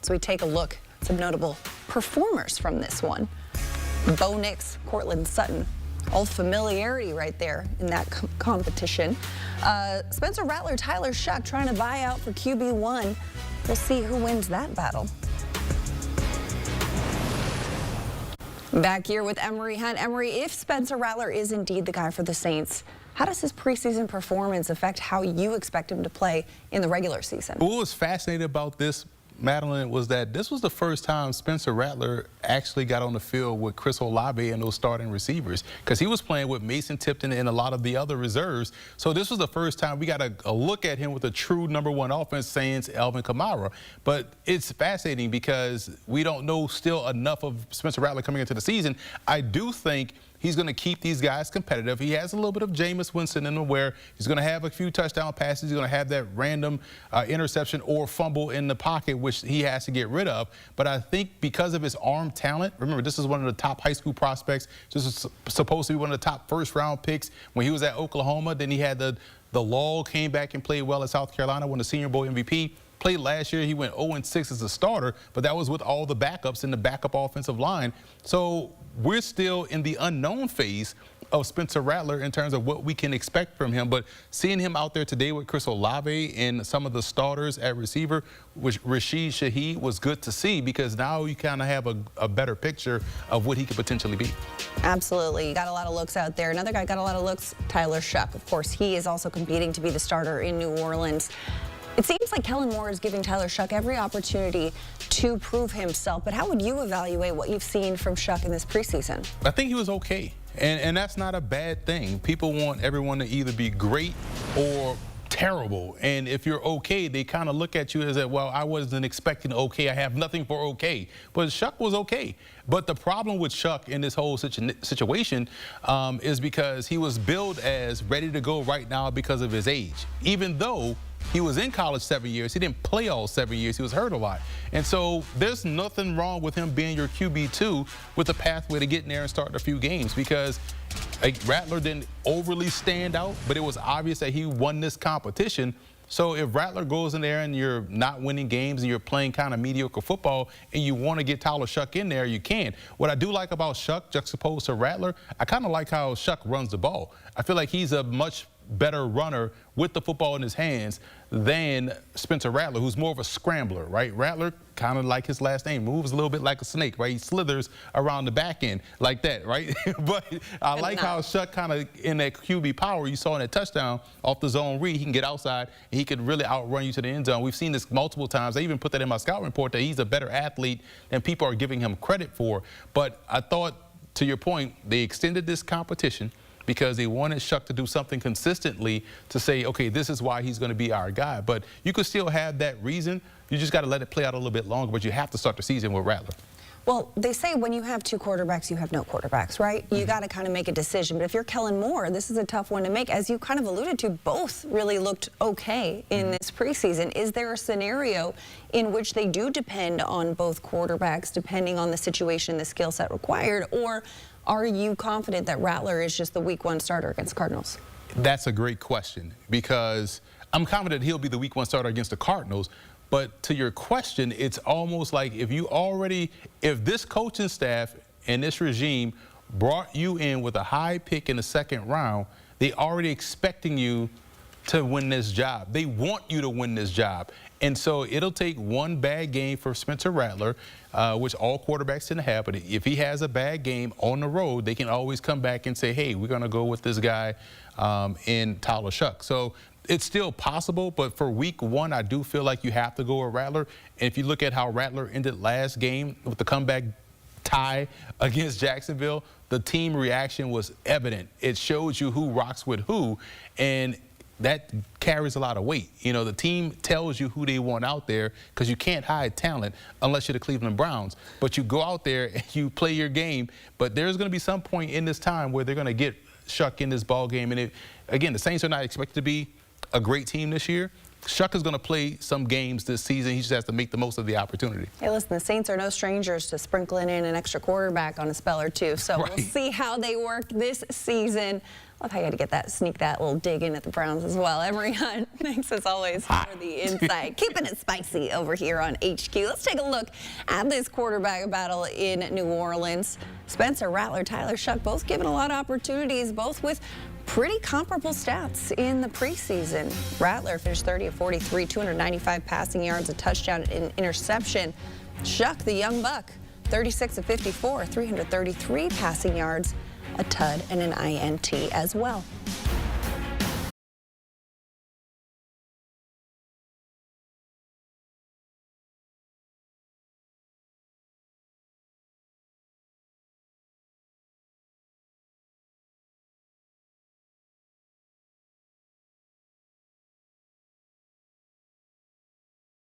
So we take a look at some notable performers from this one. Bo Nix, Cortland Sutton, all familiarity right there in that competition. Spencer Rattler, Tyler Shough trying to vie out for QB1. We'll see who wins that battle. Back here with Emory Hunt. Emory, if Spencer Rattler is indeed the guy for the Saints, how does his preseason performance affect how you expect him to play in the regular season? What was fascinating about this, Madeline, was that this was the first time Spencer Rattler actually got on the field with Chris Olave and those starting receivers, because he was playing with Mason Tipton and a lot of the other reserves. So this was the first time we got a look at him with a true #1 offense, sans Alvin Kamara. But it's fascinating because we don't know still enough of Spencer Rattler coming into the season. I do think he's going to keep these guys competitive. He has a little bit of Jameis Winston in him, where he's going to have a few touchdown passes. He's going to have that random interception or fumble in the pocket, which he has to get rid of. But I think because of his arm talent, remember, this is one of the top high school prospects. This is supposed to be one of the top first-round picks when he was at Oklahoma. Then he had the lull, came back and played well at South Carolina, won the Senior Bowl MVP. Played last year, he went 0-6 as a starter, but that was with all the backups in the backup offensive line. So we're still in the unknown phase of Spencer Rattler in terms of what we can expect from him. But seeing him out there today with Chris Olave and some of the starters at receiver, which Rashid Shaheed, was good to see, because now you kind of have a better picture of what he could potentially be. Absolutely. You got a lot of looks out there. Another guy got a lot of looks, Tyler Shough. Of course, he is also competing to be the starter in New Orleans. It seems like Kellen Moore is giving Tyler Shough every opportunity to prove himself, but how would you evaluate what you've seen from Shough in this preseason? I think he was okay, and that's not a bad thing. People want everyone to either be great or terrible, and if you're okay, they kind of look at you as that, well, I wasn't expecting okay, I have nothing for okay. But Shough was okay. But the problem with Shough in this whole situation is because he was billed as ready to go right now because of his age. Even though he was in college 7 years, he didn't play all 7 years, he was hurt a lot. And so there's nothing wrong with him being your QB2 with a pathway to get in there and start a few games, because Rattler didn't overly stand out, but it was obvious that he won this competition. So if Rattler goes in there and you're not winning games and you're playing kind of mediocre football and you want to get Tyler Shough in there, you can. What I do like about Shough, juxtaposed to Rattler, I kind of like how Shough runs the ball. I feel like he's a much better runner with the football in his hands than Spencer Rattler, who's more of a scrambler, right? Rattler, kind of like his last name, moves a little bit like a snake, right? He slithers around the back end like that, right? But I like how Shough kind of in that QB power, you saw in that touchdown off the zone read, he can get outside and he could really outrun you to the end zone. We've seen this multiple times. I even put that in my scout report, that he's a better athlete than people are giving him credit for. But I thought, to your point, they extended this competition because they wanted Shough to do something consistently to say, okay, this is why he's going to be our guy. But you could still have that reason. You just got to let it play out a little bit longer, but you have to start the season with Rattler. Well, they say when you have two quarterbacks, you have no quarterbacks, right? You got to kind of make a decision. But if you're Kellen Moore, this is a tough one to make. As you kind of alluded to, both really looked okay in this preseason. Is there a scenario in which they do depend on both quarterbacks, depending on the situation, the skill set required? Or are you confident that Rattler is just the week 1 starter against the Cardinals? That's a great question, because I'm confident he'll be the week 1 starter against the Cardinals. But to your question, it's almost like if this coaching staff and this regime brought you in with a high pick in the 2nd round, they already expecting you to win this job. They want you to win this job. And so it'll take one bad game for Spencer Rattler, which all quarterbacks tend to have. But if he has a bad game on the road, they can always come back and say, hey, we're going to go with this guy in Tyler Shough. So it's still possible, but for week 1, I do feel like you have to go with Rattler. And if you look at how Rattler ended last game with the comeback tie against Jacksonville, the team reaction was evident. It shows you who rocks with who, and that carries a lot of weight. You know, the team tells you who they want out there, because you can't hide talent unless you're the Cleveland Browns. But you go out there and you play your game, but there's going to be some point in this time where they're going to get Shough in this ball game. And again, the Saints are not expected to be a great team this year. Shough is going to play some games this season. He just has to make the most of the opportunity. Hey, listen, the Saints are no strangers to sprinkling in an extra quarterback on a spell or two. So We'll see how they work this season. Love how you had to get that, sneak that little dig in at the Browns as well. Emory Hunt, thanks as always for the insight. Keeping it spicy over here on HQ. Let's take a look at this quarterback battle in New Orleans. Spencer Rattler, Tyler Shough, both given a lot of opportunities, both with pretty comparable stats in the preseason. Rattler finished 30 of 43, 295 passing yards, a touchdown, and interception. Shough, the young buck, 36 of 54, 333 passing yards, a TUD, and an INT as well.